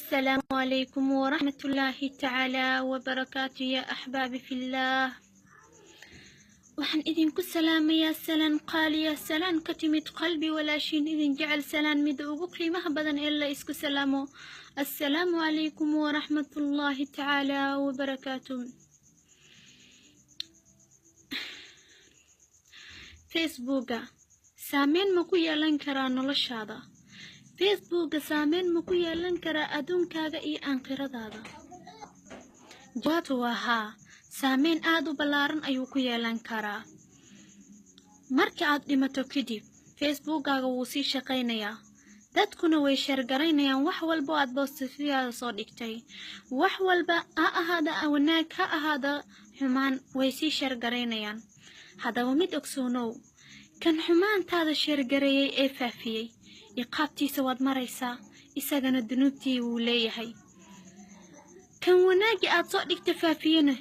السلام عليكم ورحمة الله تعالى وبركاته يا أحبابي في الله. وحن إذن كسلام يا سلام قال يا سلام كتمت قلبي ولا شين إذن جعل سلام مدعو بكري مهبدا إلا إسكو سلامو. السلام عليكم ورحمة الله تعالى وبركاته. فيسبوك سامين مكو يالان كرا نولشادا. فيسبوك سامين مكو يالان كرا أدون كاغا إي أنقردادا. جواتو ها سامين آدو بلارن أيو كو يالان كرا. marka aad dhimato kadib Facebook-gaaga wuu sii shaqaynayaa, dadkuna way sheergaraynayaan wax walba aad boostifiyaada soo dhigtay, wax walba ha ahaada wanaag ha ahaada xumaan way sii sheergaraynayaan. haddaba mid ogsoonow, kan xumaantaada sheergareeyay ee faafiyey iqaabtiisa waad maraysaa, isagana dunuubtii wuu leeyahay. kan wanaagi aad soo dhigtay faafiyena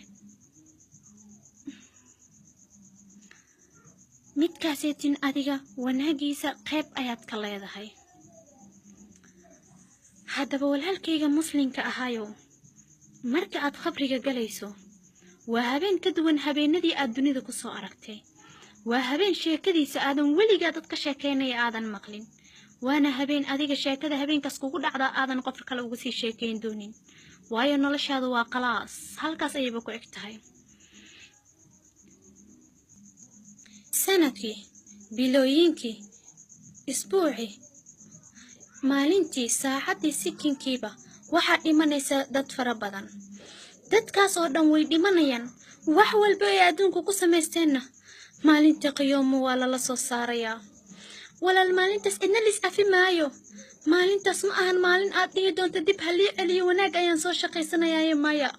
midkaaseetin adiga wanaagiisa qayb ayaad ka leedahay. haddaba walaalkayga muslimka ahayo, marka aad qabriga galayso waa habeen ka duwan habeenadii aad dunida ku soo aragtay, waa habeen sheekadiisa aadan weligaa dad ka sheekaynaya aadan maqlin, waana habeen adiga sheekada habeenkaas kugu dhacda aadan qof kale uga sii sheekayn doonin, waayo noloshaadu waa qalaas, halkaas ayayba ku eg tahay. sanadkii, bilooyinkii, isbuucii, maalintii, saacaddii, sikinkiiba waxaa dhimanaysa dad fara badan. dadkaas oo dhan way dhimanayaan, wax walba ay adduunku ku samaysteenna maalinta qiyoomo waa lala soo saarayaa. walaal maalintaas cidna lis afi maayo. maalintaas ma ahan maalin aad dhihi doonto dib halii celiyo wanaag ayaan soo shaqaysanayaaye maya.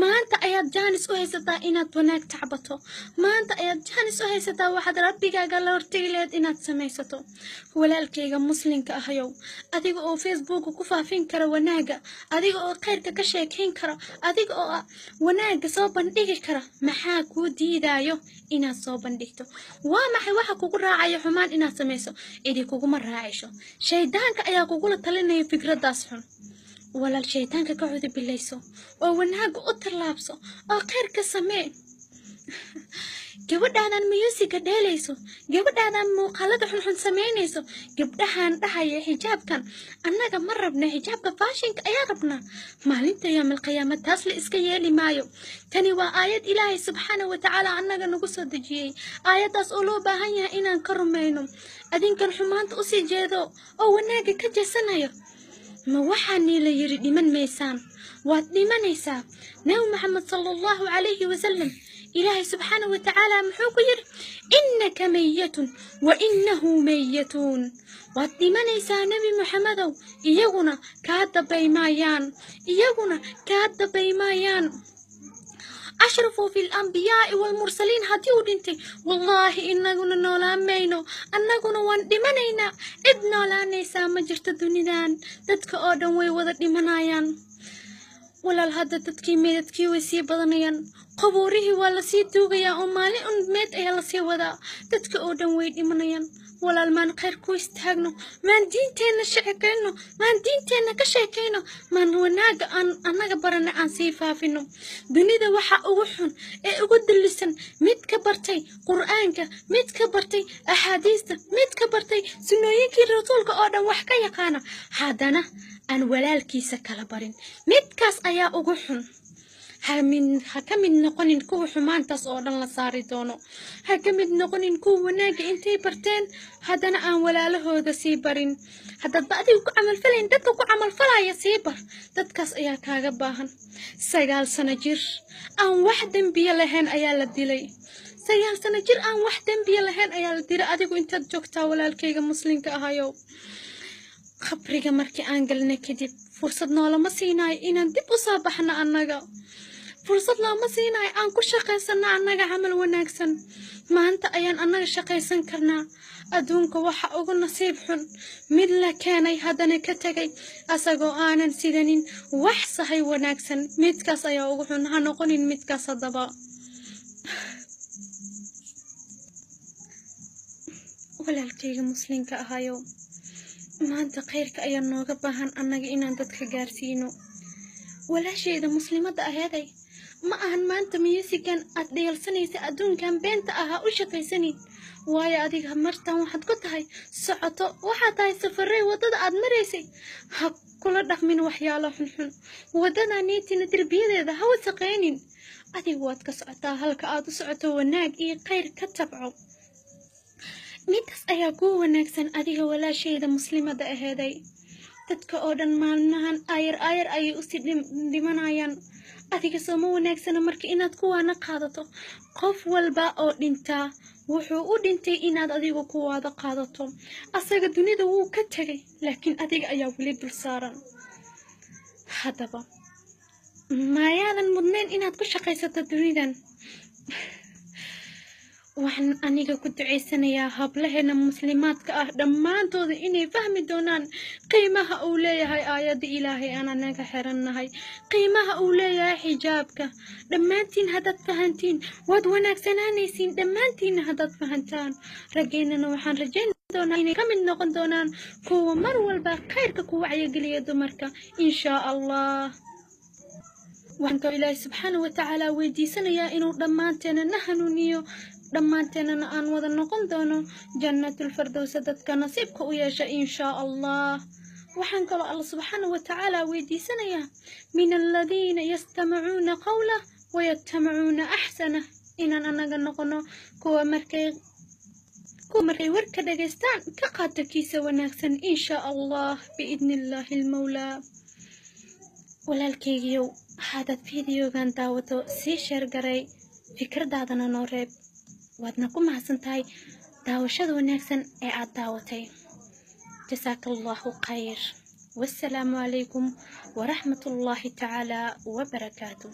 maanta ayaad jaanis u haysataa inaad wanaag tacbato, maanta ayaad jaanis u haysataa waxaad rabbigaaga la hortagi lahayd inaad samaysato. walaalkayga muslimka ahayow, adiga oo Facebook ku faafin kara wanaaga, adiga oo khayrka ka sheekayn kara, adiga oo wanaaga soo bandhigi kara, maxaa kuu diidayo inaad soo bandhigto? waa maxay waxa kugu raacayo xumaan inaad samayso? idi kuguma raacayso, shaydaanka ayaa kugula talinaya fikradaas xun. walaal shaydaanka ka cudi bilayso oo wanaaga u tallaabso oo khayrka samee. gabadhaadan musiga dheelayso, gabadhaadan muuqaalada xunxun samaynayso, gabdhahan dhahaya xijaabkan annaga ma rabna, xijaabka faashinka ayaa rabnaa, maalinta yawmal qiyaama taas la iska yeeli maayo. tani waa aayad ilaahay subxaanahu wa tacaala annaga nagu soo dejiyey, aayadaas oo loo baahan yahay inaan ka rumayno. adinkan xumaanta usii jeedo oo wanaaga ka jeesanayo, ma waxaani la yiri dhiman maysaan, waad dhimanaysaa. nabi maxamed sallallahu alayhi wasallam ilaahay subxaanahu wa tacaala muxuu ku yiri? innaka mayitun wa innahu mayitun. waad dhimanaysaa nabi maxamedow, iyaguna kaa dabaymayaan, iyaguna kaa dabaymayaan. أشرفوا في الأنبياء والمرسلين هاتيو دينتي، والله إننا نولامينو أننا واندمانينا إدنا لا نيسا مجرت الدنيان دادك أودن ويوضا دمانايان. ولا الهدى دادكي ميدادكي ويسي بدنيان قبوريه ولا سيدوغيا ومالي ميد أيا لسي ودا دادك أودن ويدمانايان. ولا المان خير كويس تاغنو مان دينتينا شعكينو مان دينتينا كشعكينو مان وناغ أناغ برنا عن سيفافينو. دونيدا وحا أوحون ايقود اللسان ميد كبرتي قرآنك، ميد كبرتي أحاديثة، ميد كبرتي سنوينكي رسولك أودا وحكا يقانا. هادانا أن ولالكيسا كالبارين ميد كاس أيا أوحون هكمد نقولين كو حمانتاس oo dhan la saari doono, hakamid noqonin ku wanaaga intay barteen hadana aan walaalahooda sii barin. hadda baadigu ku amal falayn dadka ku amal falaya sii bar, dadkaas ayaa kaaga baahan. 9 sano jir aan wax dambiye lahayn ayaa la dilay, 9 sano jir aan wax dambiye lahayn ayaa la dilay. adigu intaad joogtaa walaalkayga muslimka ahayow, qabriga markii aan galnay kadib fursad noolama siinayo inaan dib u soo baxno annaga, fursad looma siinayo aan ku shaqaysano annaga camal wanaagsan. maanta ayaan annaga shaqaysan karnaa. adduunka waxa ugu nasiib xun mid la keenay haddana ka tagay asagoo aanan sidanin wax sahay wanaagsan. midkaas ayaa ugu xun, ha noqonin midkaas. haddaba walaalkayga muslimka ahayow, maanta khayrka ayaa nooga baahan annaga inaan dadka gaarsiino. walaashayda muslimadda aheeday ma ahan maanta miyisigan aad dhayalsanaysa adduunkan beenta ahaa u shaqaysanin. waayo adiga martan waxaad ku tahay socoto, waxaad tahay safarey waddada aad maraysay. ha kula dhaqmin waxyaalo xunxun, waddada niitina derbiyadeeda ha wasaqaynin. adigu waad ka socotaa halka aad u socoto wanaag iyo khayr ka tabco. midaas ayaa kuu wanaagsan adiga walaashayda muslimadda aheeday. dadka oo dhan maalmahan ayar ayay u sii dhimanayaan. adiga soo ma wanaagsana marka inaad kuwaana qaadato. qof walba oo dhintaa wuxuu u dhintay inaad adigu kuwaada qaadato. asaga dunida wuu ka tegay, laakiin adiga ayaa weli dul saaran. haddaba mayaadan mudnayn inaad ku shaqaysato dunidan. waxaan aniga ku ducaysanayaa hablaheena muslimaadka ah dhammaantooda inay fahmi doonaan qiimaha uu leeyahay aayadda ilaahay aan anaga xirannahay, qiimaha uu leeyahay xijaabka. dhammaantiin haddaad fahantiin waad wanaagsanaanaysiin, dhammaantiinna haddaad fahantaan. raggeennana waxaan rajayn doonaa inay ka mid noqon doonaan kuwa mar walba khayrka ku wacyigeliya dumarka inshaa allah. waxaan kaloo ilaahay subxaanahu watacaala weydiisanayaa inuu dhammaanteena na hanuuniyo, dhammaanteenana aan wada noqon doono jannatul firdawsa dadka nasiibka u yeesha inshaa allah. waxaan kaloo alla subxaanahu watacaala weydiisanayaa min aladiina yastamacuuna qawla wayattamacuuna axsana, inaan anaga noqono kuwa markay warka dhageystaan ka qaata kiisa wanaagsan inshaa allah biidni illaahi almawlaa. walaalkaygiyow haddaad fiidiyogan daawato sii sheergaray, fikradaadana noo reeb. waadna ku mahadsan tahay daawashada wanaagsan ee aad daawatay. jazaaka allahu khayr. wassalaamu calaykum waraxmatullaahi tacaala wabarakaatuh.